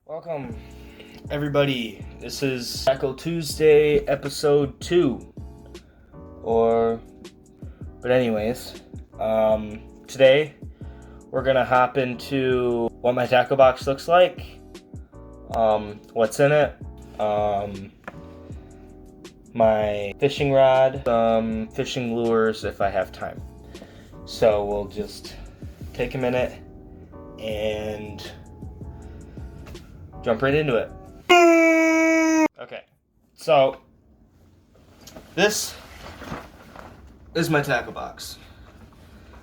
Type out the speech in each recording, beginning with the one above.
Welcome, everybody. This is Tackle Tuesday, episode 2. But anyways, today we're gonna hop into what my tackle box looks like, what's in it, my fishing rod, some fishing lures if I have time. So we'll just take a minute and jump right into it. Okay, so this is my tackle box.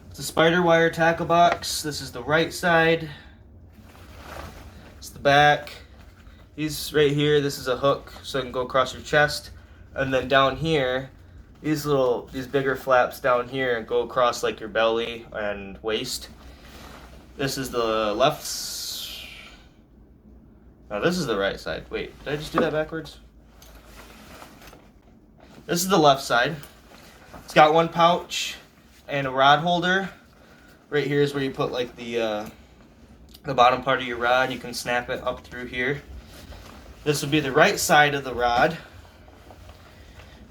It's a spider wire tackle box. This is the right side. It's the back. These right here, this is a hook so it can go across your chest. And then down here, these bigger flaps down here go across like your belly and waist. This is the left. Now this is the right side. Wait, did I just do that backwards? This is the left side. It's got one pouch and a rod holder. Right here is where you put like the bottom part of your rod. You can snap it up through here. This would be the right side of the rod,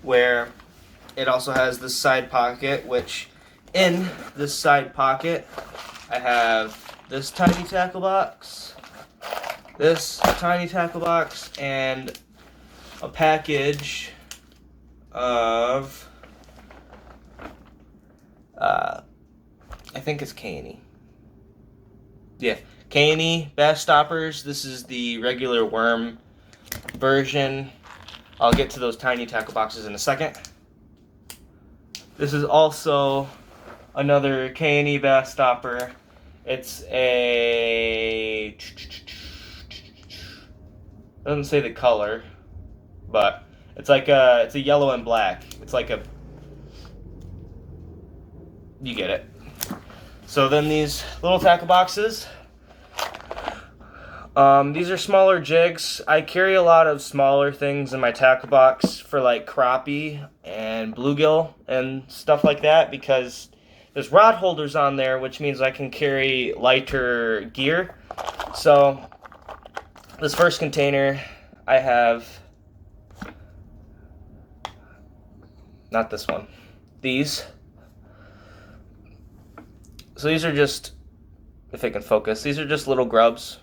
where it also has this side pocket, which in this side pocket I have this tiny tackle box, this tiny tackle box, and a package of I think it's K&E. Yeah, K&E Bass Stoppers. This is the regular worm version. I'll get to those tiny tackle boxes in a second. This is also another K&E Bass Stopper. It's a... doesn't say the color, but it's a yellow and black. It's like a... you get it. So then these little tackle boxes. These are smaller jigs. I carry a lot of smaller things in my tackle box for like crappie and bluegill and stuff like that, because there's rod holders on there, which means I can carry lighter gear. So this first container, I have, not this one, these. So these are just, if it can focus, these are just little grubs.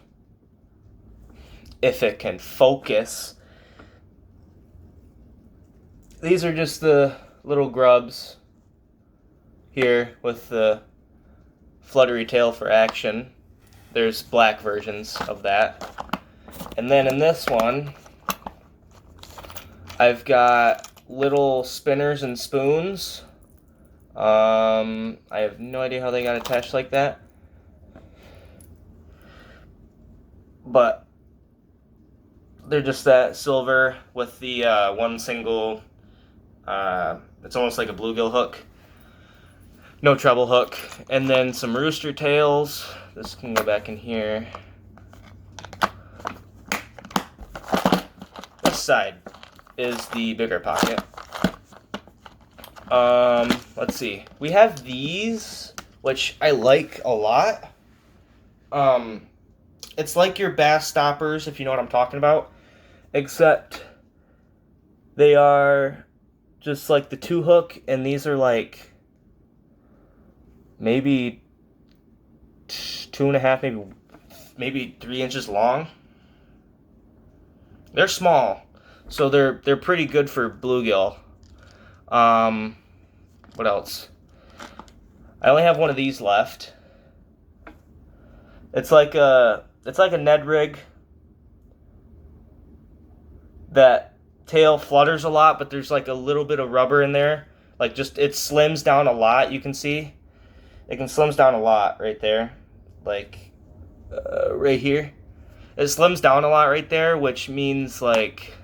If it can focus. These are just the little grubs here with the fluttery tail for action. There's black versions of that. And then in this one, I've got little spinners and spoons. I have no idea how they got attached like that. But they're just that silver with the one single, it's almost like a bluegill hook. No treble hook. And then some rooster tails. This can go back in here. This side is the bigger pocket. Let's see. We have these, which I like a lot. It's like your bass stoppers, if you know what I'm talking about, except they are just like the 2-hook, and these are like maybe 2.5, maybe 3 inches long. They're small, so they're pretty good for bluegill. What else? I only have one of these left. It's like a Ned rig. That tail flutters a lot, but there's like a little bit of rubber in there. Like just, it slims down a lot, you can see. It can slims down a lot right there. Like, right here. It slims down a lot right there, which means like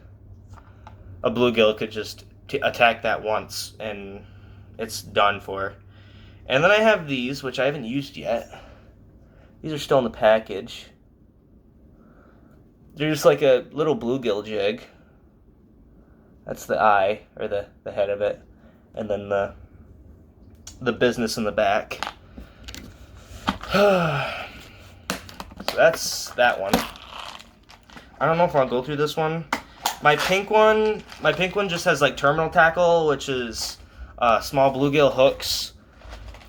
a bluegill could just attack that once and it's done for. And then I have these, which I haven't used yet. These are still in the package. They're just like a little bluegill jig. That's the eye, or the head of it. And then the business in the back. So that's that one. I don't know if I'll go through this one. My pink one just has like terminal tackle, which is small bluegill hooks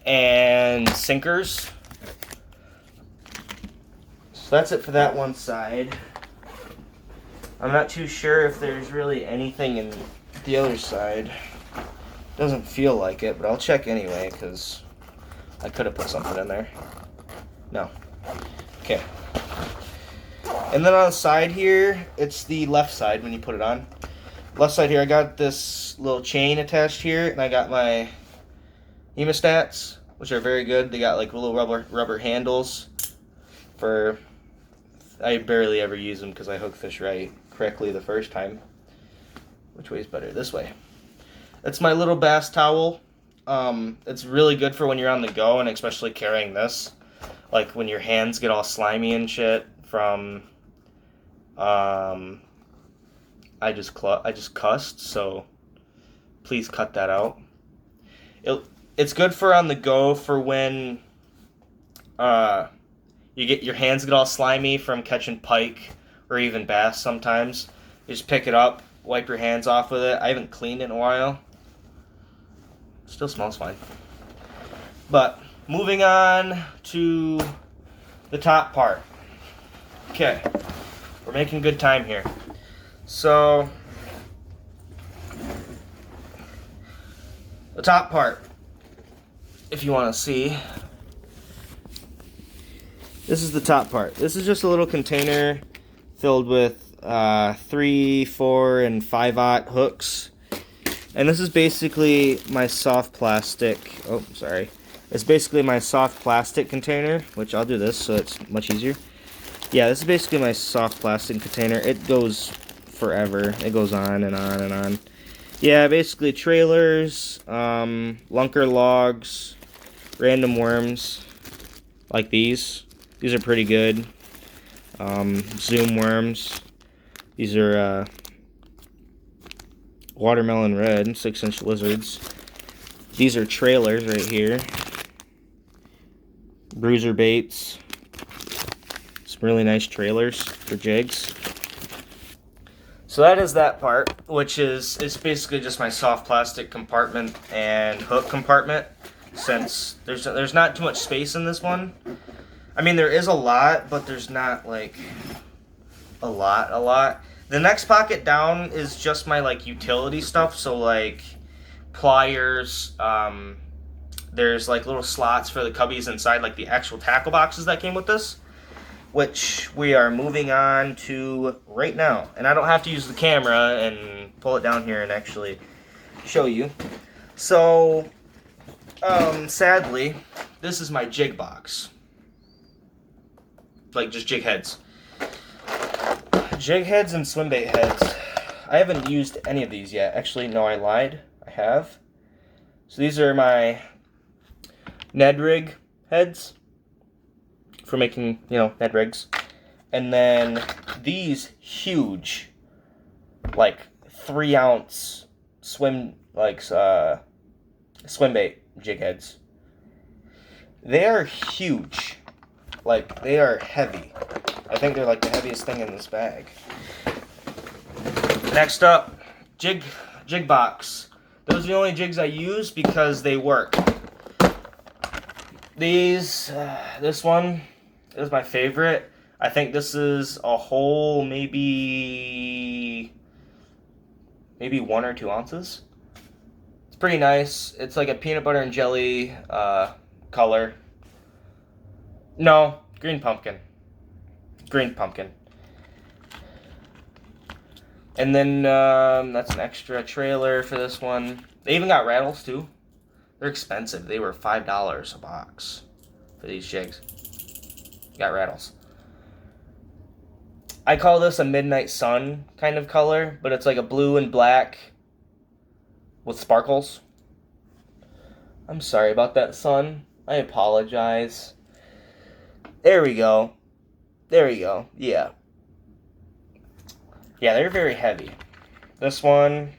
and sinkers. So that's it for that one side. I'm not too sure if there's really anything in the other side. Doesn't feel like it, but I'll check anyway, because I could have put something in there. No. Okay. And then on the side here, it's the left side when you put it on. Left side here, I got this little chain attached here, and I got my hemostats, which are very good. They got like little rubber handles for... I barely ever use them because I hook fish correctly the first time. Which way is better? This way. It's my little bass towel. It's really good for when you're on the go, and especially carrying this. Like when your hands get all slimy and shit from... I just cussed, so please cut that out. It's good for on the go for when your hands get all slimy from catching pike or even bass sometimes. You just pick it up, wipe your hands off with it. I haven't cleaned it in a while. Still smells fine. But moving on to the top part. Okay, we're making good time here. So, the top part, if you want to see, this is the top part. This is just a little container filled with 3, 4, and 5/0 hooks. And this is basically my soft plastic, it's basically my soft plastic container, which I'll do this so it's much easier. Yeah, this is basically my soft plastic container. It goes forever. It goes on and on and on. Yeah, basically trailers, lunker logs, random worms, like these. These are pretty good. Zoom worms. These are watermelon red 6-inch lizards. These are trailers right here. Bruiser baits. Some really nice trailers for jigs. So that is that part, which is basically just my soft plastic compartment and hook compartment, since there's not too much space in this one. I mean, there is a lot, but there's not like a lot. The next pocket down is just my like utility stuff, so like pliers, there's like little slots for the cubbies inside, like the actual tackle boxes that came with this, which we are moving on to right now. And I don't have to use the camera and pull it down here and actually show you. So, sadly, this is my jig box. Like, just jig heads. Jig heads and swim bait heads. I haven't used any of these yet. Actually, no, I lied. I have. So these are my Ned rig heads for making, Ned rigs. And then these huge, like 3-ounce swim bait jig heads. They are huge. Like, they are heavy. I think they're like the heaviest thing in this bag. Next up, jig box. Those are the only jigs I use because they work. This one is my favorite. I think this is a whole maybe 1 or 2 ounces. It's pretty nice. It's like a peanut butter and jelly color. No, green pumpkin. Green pumpkin. And then that's an extra trailer for this one. They even got rattles too. They're expensive. They were $5 a box for these jigs. Got rattles. I call this a midnight sun kind of color, but it's like a blue and black with sparkles. I'm sorry about that, sun. I apologize. There we go. There we go. Yeah. Yeah, they're very heavy. This one,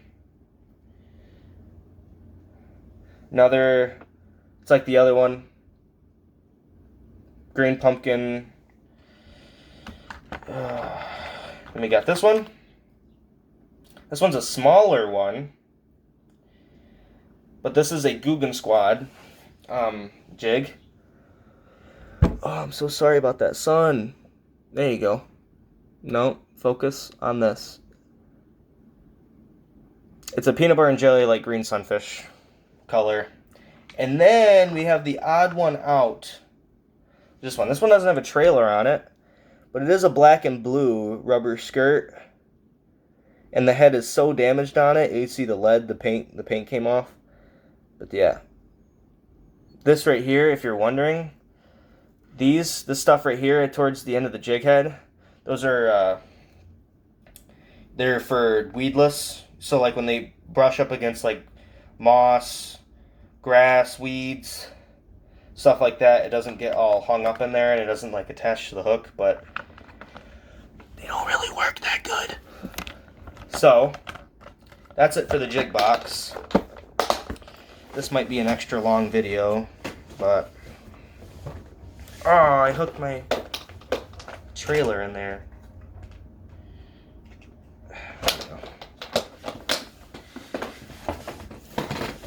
another, it's like the other one. Green pumpkin. Then we got this one. This one's a smaller one, but this is a Googan Squad jig. Oh, I'm so sorry about that, son. There you go. No, focus on this. It's a peanut butter and jelly like green sunfish color. And then we have the odd one out. This one. This one doesn't have a trailer on it, but it is a black and blue rubber skirt. And the head is so damaged on it. You see the lead, the paint came off. But yeah. This right here, if you're wondering, this stuff right here towards the end of the jig head, those are, they're for weedless. So like when they brush up against like moss, grass, weeds, stuff like that, it doesn't get all hung up in there and it doesn't like attach to the hook, but they don't really work that good. So, that's it for the jig box. This might be an extra long video, but oh, I hooked my trailer in there.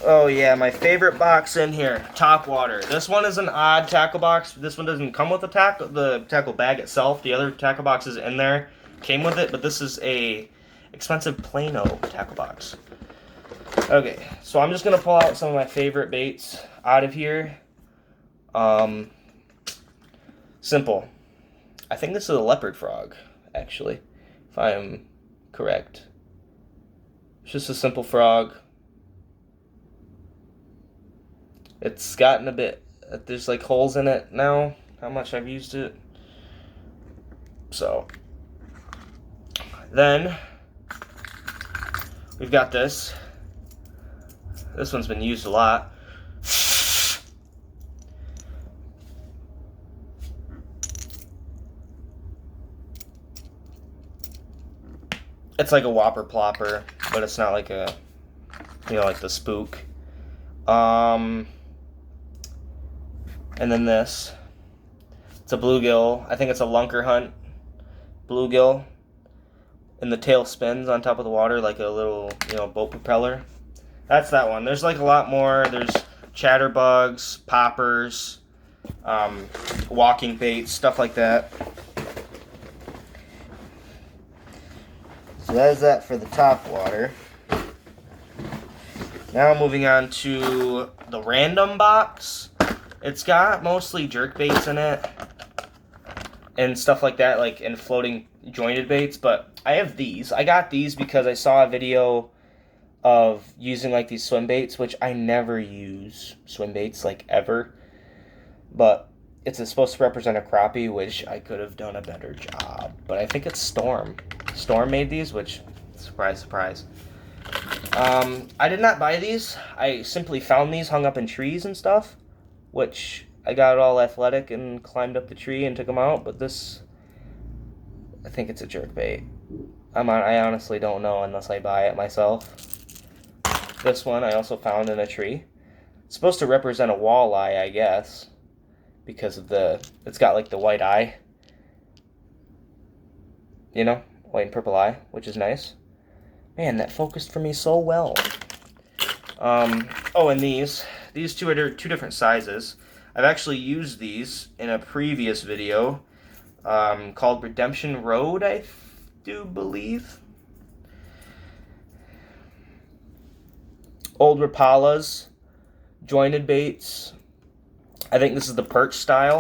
Oh yeah, my favorite box in here, Top Water. This one is an odd tackle box. This one doesn't come with the tackle bag itself. The other tackle boxes in there came with it, but this is a expensive Plano tackle box. Okay, so I'm just gonna pull out some of my favorite baits out of here. Simple. I think this is a leopard frog, actually, if I am correct. It's just a simple frog. It's gotten a bit, there's like holes in it now, how much I've used it. So, then, we've got this. This one's been used a lot. It's like a whopper plopper, but it's not like a, like the spook. And then this. It's a bluegill. I think it's a lunker hunt bluegill. And the tail spins on top of the water like a little, boat propeller. That's that one. There's like a lot more. There's chatterbugs, poppers, walking baits, stuff like that. So that is that for the Top Water. Now moving on to the random box. It's got mostly jerk baits in it and stuff like that, like and floating jointed baits, but I have these. I got these because I saw a video of using like these swim baits, which I never use swim baits like ever, but it's supposed to represent a crappie, which I could have done a better job, but I think it's Storm made these, which surprise surprise. I did not buy these. I simply found these hung up in trees and stuff, which I got all athletic and climbed up the tree and took them out, but this, I think it's a jerk bait. I honestly don't know unless I buy it myself. This one I also found in a tree. It's supposed to represent a walleye, I guess, because of it's got like the white eye. White and purple eye, which is nice. Man, that focused for me so well. Oh, and these two are two different sizes. I've actually used these in a previous video called Redemption Road, I do believe. Old Rapalas, jointed baits. I think this is the perch style.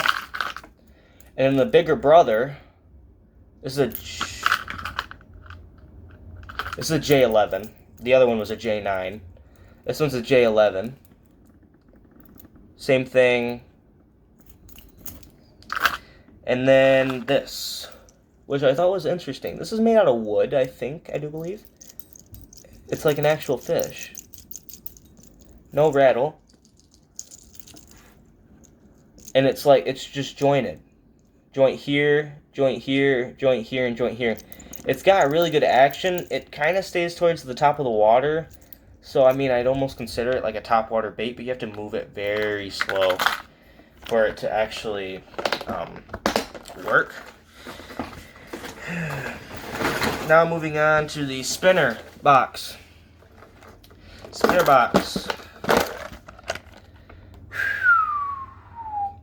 And then the bigger brother, this is a J11. The other one was a J9. This one's a J11. Same thing. And then this, which I thought was interesting. This is made out of wood, I do believe. It's like an actual fish. No rattle. And it's just jointed. Joint here, joint here, joint here, and joint here. It's got really good action. It kind of stays towards the top of the water. So, I'd almost consider it like a top water bait, but you have to move it very slow for it to actually work. now moving on to the spinner box. Spinner box.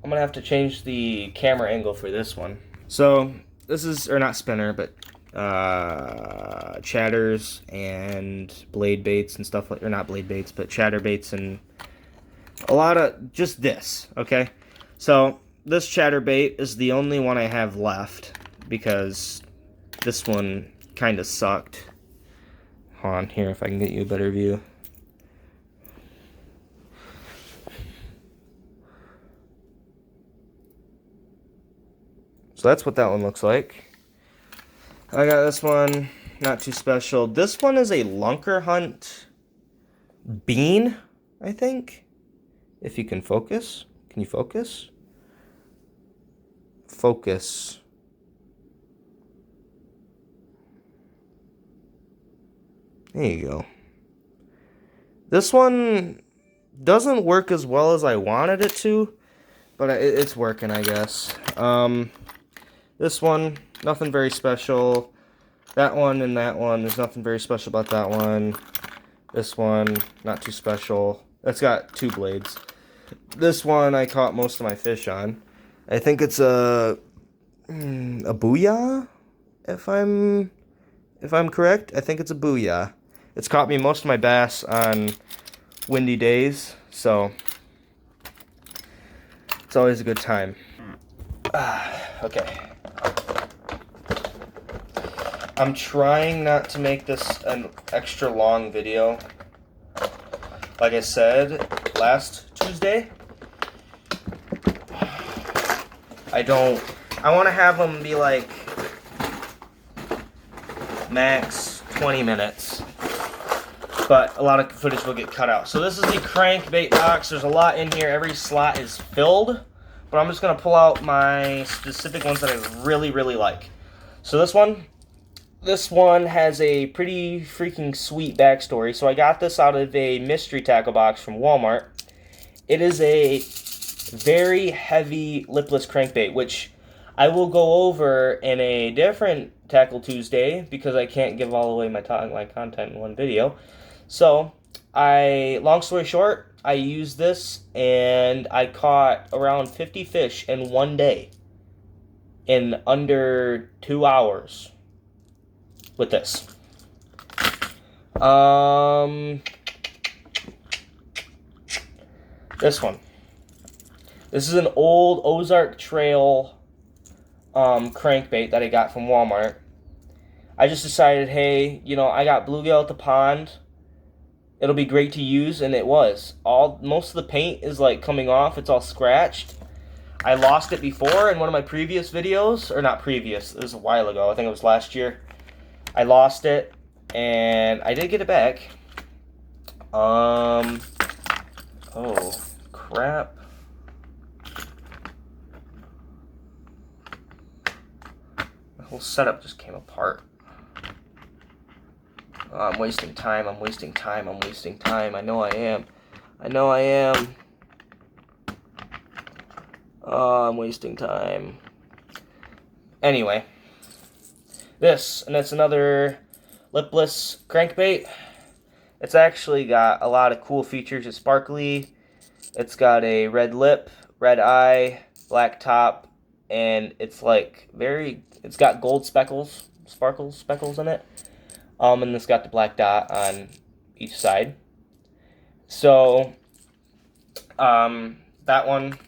I'm gonna have to change the camera angle for this one. So this is, or not spinner, but chatters and blade baits and stuff like, or not blade baits, but chatter baits and a lot of just this. Okay, so this chatter bait is the only one I have left because this one kind of sucked. Hold on here if I can get you a better view. So that's what that one looks like. I got this one, not too special. This one is a Lunker Hunt bean, I think. If you can focus. Can you focus? Focus. There you go. This one doesn't work as well as I wanted it to, but it's working, I guess. This one, nothing very special. That one and that one, there's nothing very special about that one. This one, not too special. It's got 2 blades. This one I caught most of my fish on. I think it's a booyah, if I'm correct. I think it's a booyah. It's caught me most of my bass on windy days, so it's always a good time. Okay. I'm trying not to make this an extra long video. Like I said last Tuesday, I want to have them be like max 20 minutes. But a lot of footage will get cut out. So this is the crankbait box. There's a lot in here. Every slot is filled. But I'm just going to pull out my specific ones that I really, really like. So this one has a pretty freaking sweet backstory. So I got this out of a mystery tackle box from Walmart. It is a very heavy lipless crankbait, which I will go over in a different Tackle Tuesday because I can't give all away my content in one video. So, long story short, I used this and I caught around 50 fish in one day in under 2 hours with this. This one. This is an old Ozark Trail crankbait that I got from Walmart. I just decided, hey, you know, I got bluegill at the pond. It'll be great to use, and it was. Most of the paint is like coming off. It's all scratched. I lost it before in one of my previous videos, or not previous. It was a while ago. I think it was last year. I lost it, and I did get it back. Oh crap. The whole setup just came apart. Oh, I'm wasting time, I'm wasting time, I'm wasting time. I know I am. I know I am. Oh, I'm wasting time. Anyway. And it's another lipless crankbait. It's actually got a lot of cool features. It's sparkly. It's got a red lip, red eye, black top, and it's like it's got gold speckles in it. And it's got the black dot on each side. So, that one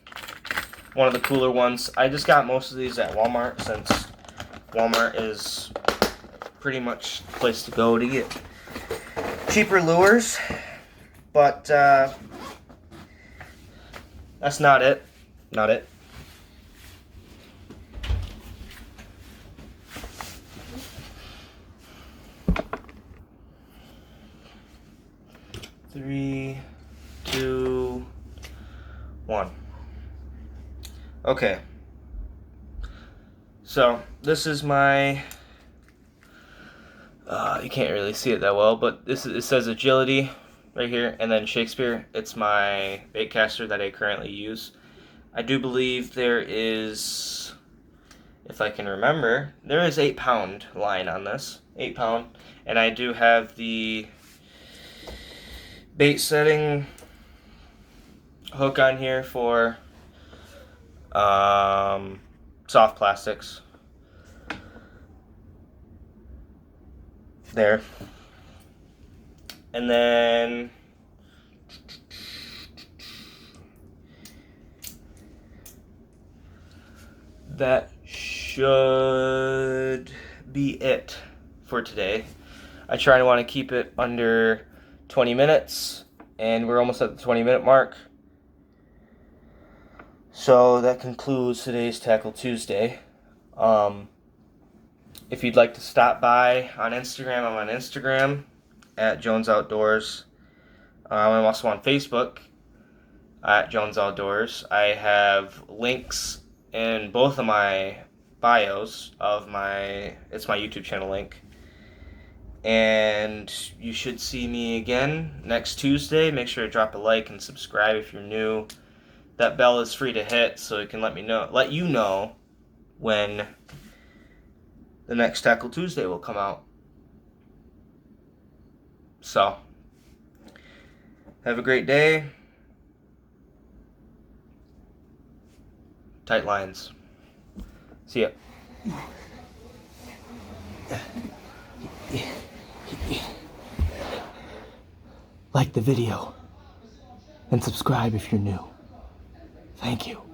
of the cooler ones. I just got most of these at Walmart since Walmart is pretty much the place to go to get cheaper lures. But, that's not it. Not it. Three, 2, 1. Okay. So, this is my... you can't really see it that well, but it says Agility right here, and then Shakespeare. It's my baitcaster that I currently use. I do believe there is if I can remember. There is 8-pound line on this, 8-pound, and I do have the bait setting hook on here for soft plastics. There. And then that should be it for today. I try to want to keep it under 20 minutes, and we're almost at the 20-minute mark. So that concludes today's Tackle Tuesday. If you'd like to stop by on Instagram, I'm on Instagram at Jones Outdoors. I'm also on Facebook at Jones Outdoors. I have links in both of my bios of it's my YouTube channel link. And you should see me again next Tuesday. Make sure to drop a like and subscribe if you're new. That bell is free to hit, so it can let you know when the next Tackle Tuesday will come out. So, have a great day. Tight lines. See ya. Like the video and subscribe if you're new. Thank you.